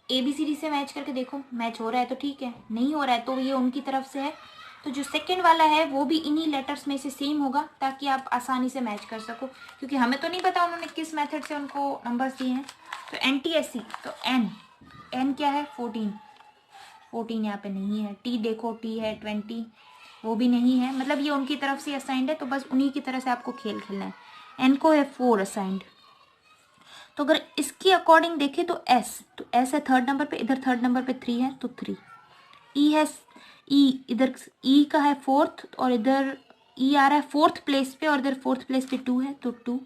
ABCD से मैच करके देखो, मैच हो रहा है तो ठीक है, नहीं हो रहा है तो ये उनकी तरफ से है। तो जो सेकंड वाला है वो भी इन्हीं लेटर्स में से सेम होगा ताकि आप आसानी से मैच कर सको, क्योंकि हमें तो नहीं पता उन्होंने किस मेथड से उनको नंबर्स दिए हैं। तो NTSC तो N क्या है 14 यहाँ पे नहीं है। T देखो, T है 20, वो भी नहीं है, मतलब ये उनकी तरफ से असाइंड है तो बस उन्हीं की तरह से आपको खेल खेलना है। N को है 4 असाइंड। तो अगर इसकी अकॉर्डिंग देखें तो S है 3rd नंबर पे, इधर 3rd नंबर पे 3 है तो 3। E है इधर E का है 4th और इधर E आ रहा है 4th प्लेस पे और इधर 4th प्लेस पे 2 है तो 2।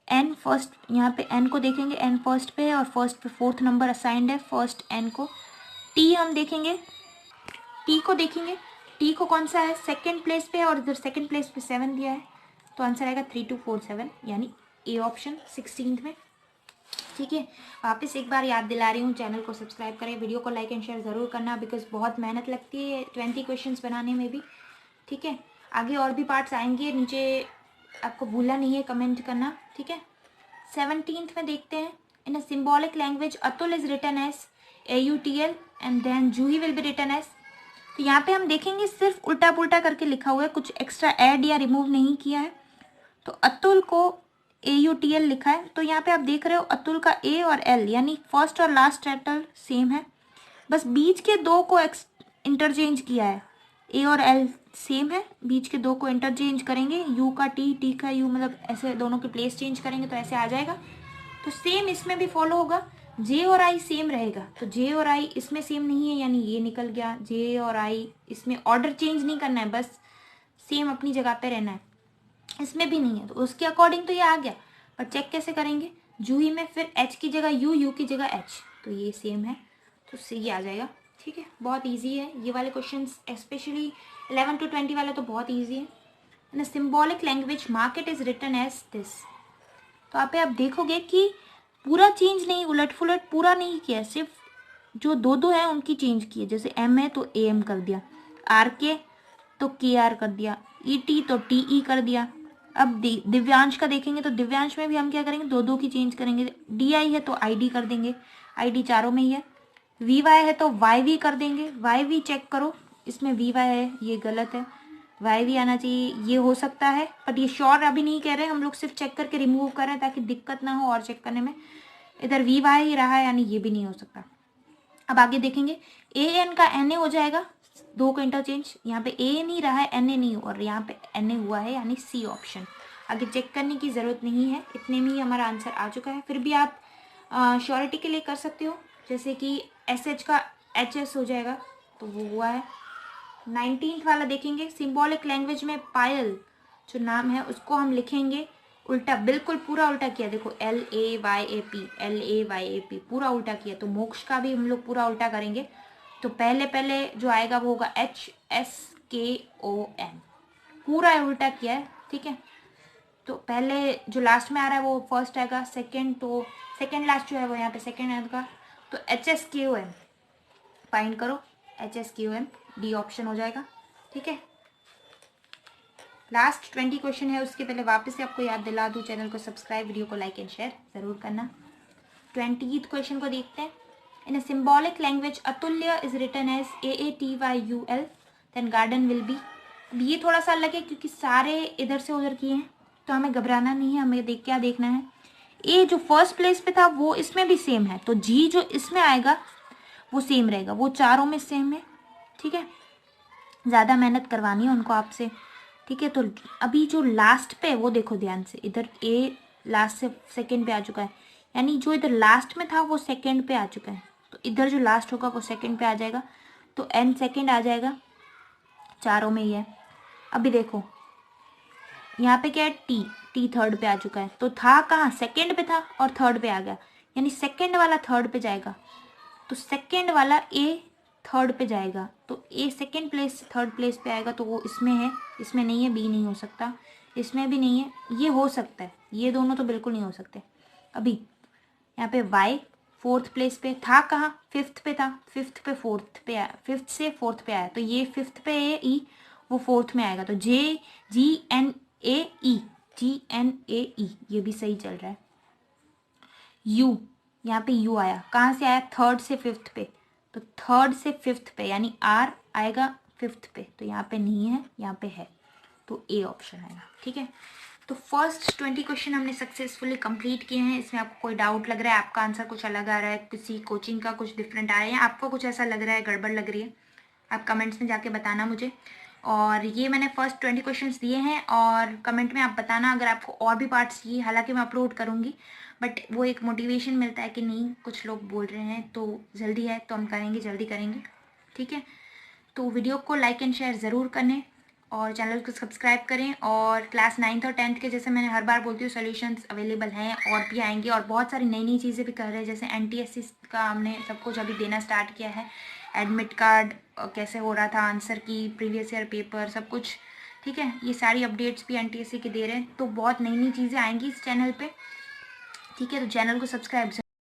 N फर्स्ट, यहाँ पे N को देखेंगे, N फर्स्ट पे है और फर्स्ट पे 4th नंबर असाइंड है फर्स्ट N को। T हम देखेंगे, T को देखेंगे, T को कौन सा है 2nd प्लेस पे है और इधर 2nd प्लेस पे 7 दिया है तो आंसर आएगा 3247, यानी A ऑप्शन 16th में, ठीक है। वापस एक बार याद दिला रही हूँ, चैनल को सब्सक्राइब करें, वीडियो को लाइक एंड शेयर ज़रूर करना बिकॉज बहुत मेहनत लगती है 20 क्वेश्चंस बनाने में भी, ठीक है। आगे और भी पार्ट्स आएंगे, नीचे आपको भूलना नहीं है कमेंट करना, ठीक है। 17th में देखते हैं, in a symbolic language Atul is written as AUTL and then Juhi will be written as. तो यहाँ पे हम देखेंगे सिर्फ उल्टा पुल्टा करके लिखा हुआ है, कुछ एक्स्ट्रा ऐड या रिमूव नहीं किया है। तो अतुल को AUTL लिखा है, तो यहाँ पे आप देख रहे हो अतुल का A और L यानी फर्स्ट और लास्ट लेटर सेम है, बस बीच के दो को इंटरचेंज किया है। A और L सेम है, बीच के दो को इंटरचेंज करेंगे, U का T, T का U, मतलब ऐसे दोनों के प्लेस चेंज करेंगे तो ऐसे आ जाएगा। तो सेम इसमें भी फॉलो होगा, J और I सेम रहेगा, तो J और I इसमें सेम नहीं है यानी ये निकल गया। J और I इसमें ऑर्डर चेंज नहीं करना है, बस सेम अपनी जगह पे रहना है, इसमें भी नहीं है तो उसके अकॉर्डिंग तो ये आ गया। पर चेक कैसे करेंगे, जूही में फिर H की जगह U, U की जगह H, तो ये सेम है तो सही आ जाएगा, ठीक है। बहुत इजी है ये वाले क्वेश्चंस, स्पेशली 11 to 20 वाले तो बहुत इजी है। In symbolic language market is written as this, तो आप देखोगे कि पूरा चेंज नहीं, उलट फुलट पूरा नहीं किया, सिर्फ जो दो है उनकी चेंज किए। जैसे M है तो AM कर दिया, RK तो KR कर दिया, ET तो TE कर दिया। अब दिव्यांश का देखेंगे तो दिव्यांश में भी हम क्या करेंगे, दो की चेंज करेंगे। DI है तो ID कर देंगे, ID चारों में ही है। VY है तो YV कर देंगे, YV चेक करो, इसमें VY है, ये गलत है, YV आना चाहिए, ये हो सकता है बट ये श्योर अभी नहीं कह रहे, हम लोग सिर्फ चेक करके रिमूव कर रहे हैं ताकि दिक्कत ना हो और चेक करने में। इधर VY ही रहा है यानी ये भी नहीं हो सकता। अब आगे देखेंगे, AN का NA हो जाएगा, दो का इंटरचेंज, यहाँ पे A नहीं रहा है NA नहीं, और यहाँ पे NA हुआ है यानी C ऑप्शन। आगे चेक करने की ज़रूरत नहीं है, इतने में ही हमारा आंसर आ चुका है। फिर भी आप श्योरिटी के लिए कर सकते हो, जैसे कि SH का HS हो जाएगा, तो वो हुआ है। 19th वाला देखेंगे, सिंबॉलिक लैंग्वेज में पायल जो नाम है उसको हम लिखेंगे उल्टा, बिल्कुल पूरा उल्टा किया। देखो LAYAP, LAYAP पूरा उल्टा किया, तो मोक्ष का भी हम लोग पूरा उल्टा करेंगे। तो पहले पहले जो आएगा वो होगा HSKOM, पूरा उल्टा किया है, ठीक है। तो पहले जो लास्ट में आ रहा है वो फर्स्ट आएगा, सेकंड तो सेकंड लास्ट जो है वो यहाँ पे सेकंड आएगा, तो HSKOM फाइंड करो, HSKOM डी ऑप्शन हो जाएगा, ठीक है। लास्ट 20 क्वेश्चन है, उसके पहले वापस से आपको याद दिला दूँ, चैनल को सब्सक्राइब, वीडियो को लाइक एंड शेयर ज़रूर करना। 20th क्वेश्चन को देखते हैं। In a symbolic language Atulya is written as AATYUL, then garden will be. अब ये थोड़ा सा अलग है क्योंकि सारे इधर से उधर किए हैं, तो हमें घबराना नहीं है, हमें क्या देखना है, ए जो फर्स्ट प्लेस पे था वो इसमें भी सेम है, तो जी जो इसमें आएगा वो सेम रहेगा, वो चारों में सेम है, ठीक है। ज़्यादा मेहनत करवानी है उनको आपसे, ठीक है। तो अभी जो लास्ट पे वो देखो ध्यान से, इधर ए लास्ट से सेकंड पे आ चुका है, यानी जो इधर लास्ट में था वो सेकंड पे आ चुका है, तो इधर जो लास्ट होगा वो सेकंड पे आ जाएगा, तो एन सेकंड आ जाएगा, चारों में ही है। अभी देखो यहाँ पे क्या है, टी थर्ड पे आ चुका है, तो था कहाँ, सेकंड पे था और थर्ड पे आ गया, यानी सेकंड वाला थर्ड पे जाएगा, तो सेकंड वाला ए थर्ड पे जाएगा, तो ए सेकंड प्लेस से थर्ड प्लेस पे आएगा, तो वो इसमें है, इसमें नहीं है, बी नहीं हो सकता, इसमें भी नहीं है, ये हो सकता है, ये दोनों तो बिल्कुल नहीं हो सकते। अभी यहाँ पे वाई फोर्थ प्लेस पे था, कहाँ, फिफ्थ पे था, फिफ्थ पे फोर्थ पे आया, फिफ्थ से फोर्थ पे आया, तो ये फिफ्थ पे है ई, वो फोर्थ में आएगा, तो GNAE, GNAE ये भी सही चल रहा है। यू, यहाँ पे यू आया, कहाँ से आया, थर्ड से फिफ्थ पे, तो थर्ड से फिफ्थ पे यानी आर आएगा फिफ्थ पे, तो यहाँ पे नहीं है, यहाँ पे है, तो ए ऑप्शन आएगा, ठीक है। तो फर्स्ट 20 क्वेश्चन हमने सक्सेसफुली कंप्लीट किए हैं। इसमें आपको कोई डाउट लग रहा है, आपका आंसर कुछ अलग आ रहा है, किसी कोचिंग का कुछ डिफरेंट आ रहा है, आपको कुछ ऐसा लग रहा है, गड़बड़ लग रही है, आप कमेंट्स में जाके बताना मुझे। और ये मैंने फर्स्ट 20 क्वेश्चंस दिए हैं, और कमेंट में आप बताना अगर आपको और भी पार्ट्स चाहिए, हालांकि मैं अपलोड करूँगी, बट वो एक मोटिवेशन मिलता है कि नहीं, कुछ लोग बोल रहे हैं तो जल्दी है तो हम करेंगे, जल्दी करेंगे, ठीक है। तो वीडियो को लाइक एंड शेयर ज़रूर करें और चैनल को सब्सक्राइब करें। और क्लास 9th और 10th के, जैसे मैंने हर बार बोलती हूँ, सॉल्यूशंस अवेलेबल हैं और भी आएंगे, और बहुत सारी नई नई चीज़ें भी कर रहे हैं, जैसे NTSC का हमने सब कुछ अभी देना स्टार्ट किया है, एडमिट कार्ड कैसे हो रहा था, आंसर की, प्रीवियस ईयर पेपर, सब कुछ, ठीक है। ये सारी अपडेट्स भी NTSC के दे रहे हैं, तो बहुत नई नई चीज़ें आएंगी इस चैनल पर, ठीक है। तो चैनल को सब्सक्राइब